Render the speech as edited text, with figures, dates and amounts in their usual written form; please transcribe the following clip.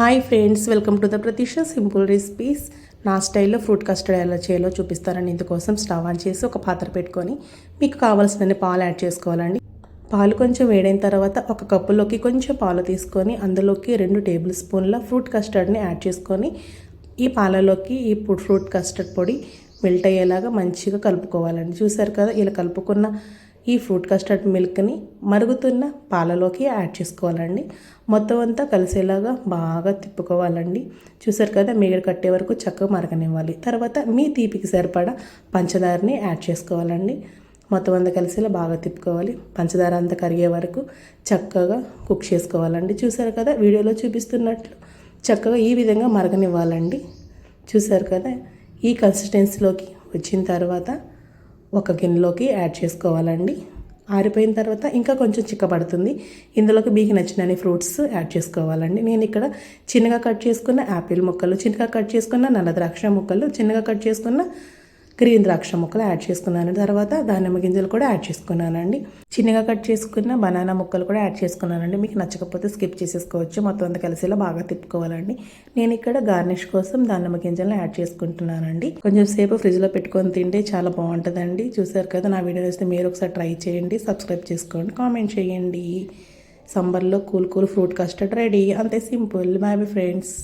Hi friends, welcome to the Pratheesha simple recipes. నా స్టైల్లో fruit custard ఎలా చేయాలో చూపిస్తారని ఇందుకోసం స్టవ్ ఆన్ చేసి ఒక పాత్ర పెట్టుకొని మీకు కావాల్సినన్ని పాలు యాడ్ చేసుకోవాలండి. పాలు కొంచెం వేడైన తర్వాత ఒక కప్పులోకి కొంచెం పాలు తీసుకొని అందులోకి 2 టేబుల్ స్పూన్ల ఫ్రూట్ కస్టర్డ్ని యాడ్ చేసుకొని ఈ పాలలోకి ఈ ఫ్రూట్ కస్టర్డ్ పొడి మెల్ట్ అయ్యేలాగా మంచిగా కలుపుకోవాలండి. చూసారు కదా, ఇలా కలుపుకున్న ఈ ఫ్రూట్ కస్టర్డ్ మిల్క్ని మరుగుతున్న పాలలోకి యాడ్ చేసుకోవాలండి. మొత్తం అంతా కలిసేలాగా బాగా తిప్పుకోవాలండి. చూసారు కదా, మీగడ కట్టే వరకు చక్కగా మరగనివ్వాలి. తర్వాత మీ తీపికి సరిపడా పంచదారని యాడ్ చేసుకోవాలండి. మొత్తం అంతా కలిసేలా బాగా తిప్పుకోవాలి. పంచదార అంతా కరిగే వరకు చక్కగా కుక్ చేసుకోవాలండి. చూసారు కదా, వీడియోలో చూపిస్తున్నట్లు చక్కగా ఈ విధంగా మరగనివ్వాలండి. చూసారు కదా, ఈ కన్సిస్టెన్సీలోకి వచ్చిన తర్వాత ఒక గిన్నెలోకి యాడ్ చేసుకోవాలండి. ఆరిపోయిన తర్వాత ఇంకా కొంచెం చిక్కబడుతుంది. ఇందులోకి మీకు నచ్చినన్ని ఫ్రూట్స్ యాడ్ చేసుకోవాలండి. నేను ఇక్కడ చిన్నగా కట్ చేసుకున్న యాపిల్ ముక్కలు, చిన్నగా కట్ చేసుకున్న నల్ల ద్రాక్ష ముక్కలు, చిన్నగా కట్ చేసుకున్న గ్రీన్ ద్రాక్ష ముక్కలు యాడ్ చేసుకున్నాను. తర్వాత దానిమ్మ గింజలు కూడా యాడ్ చేసుకున్నానండి. చిన్నగా కట్ చేసుకున్న బనానా ముక్కలు కూడా యాడ్ చేసుకున్నానండి. మీకు నచ్చకపోతే స్కిప్ చేసేసుకోవచ్చు. మొత్తం అంతా కలిసేలా బాగా తిప్పుకోవాలండి. నేను ఇక్కడ గార్నిష్ కోసం దానిమ్మ గింజలను యాడ్ చేసుకుంటున్నానండి. కొంచెం సేపు ఫ్రిడ్జ్లో పెట్టుకొని తింటే చాలా బాగుంటుందండి. చూసారు కదా, నా వీడియో వస్తే మీరు ఒకసారి ట్రై చేయండి, సబ్స్క్రైబ్ చేసుకోండి, కామెంట్ చేయండి. సమ్మర్లో కూల్ ఫ్రూట్ కస్టర్డ్ రెడీ. అంతే సింపుల్. Bye friends.